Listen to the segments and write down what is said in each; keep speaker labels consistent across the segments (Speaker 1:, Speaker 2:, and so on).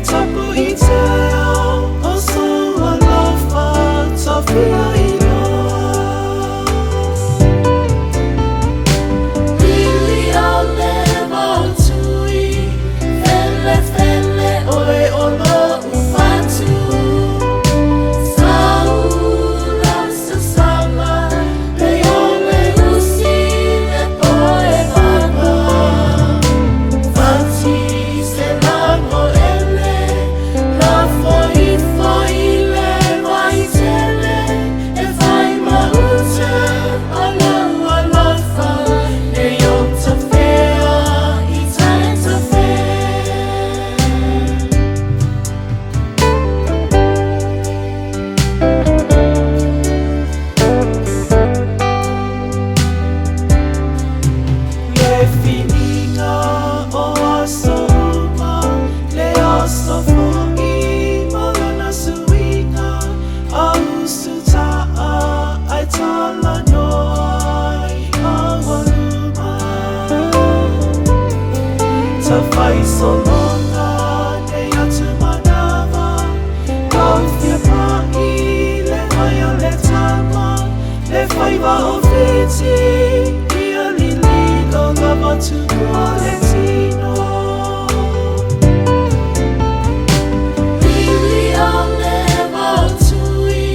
Speaker 1: tapu I te ao, o so alofa, tawhia I loa. Lili au le Vaotui, whele whele oe o lo ufatu. Saula sa sama, le ole usi le poe vanga. Vati se lango ele, la foi le vai tele, e vai maute, alo alofa, ne yota fea, I taita fea. Le finita o asoma, le aso fo'i malana suina, a usu ta'a ai tala noa I awaluma. Ta whai solonga ne atu manawa, kawhia pa'i le maia le tama, le whaiwa o whiti, ia Lili lo lava tua le tino. Lili au le Vaotui,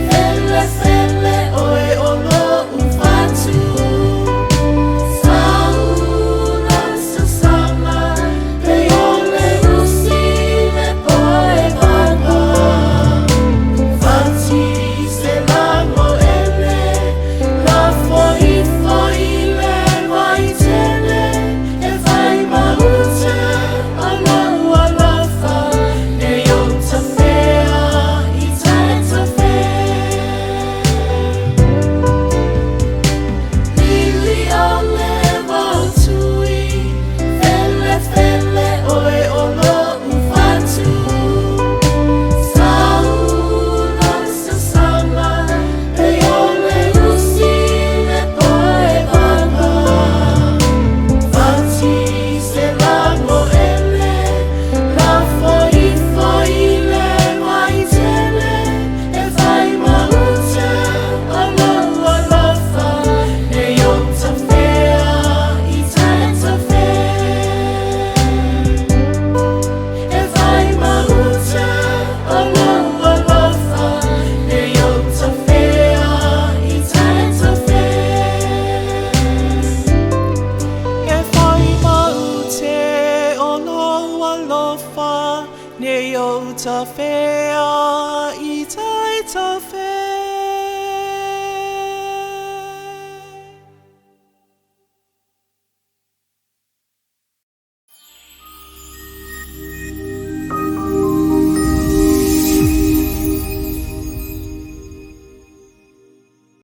Speaker 1: whele whele oe o lo ufatu. Saula sa sama, le ole usi le poe vanga. Vati se lango ele, la foi le vai tele, e vai maute, alo alofa, ne yota fea, I taita fea. Lili au le Vaotui, whele whele oe o lo ufatu. Saula sa sama, le ole usi le poe vanga. Vati se lango ele, la foi le vai tele, e vai maute, alo alofa, ne yota fea, I taita fea. E vai maute, alo alofa, ne yota fea, I taita fea. E whai maute o lo alofa, ne yota fea.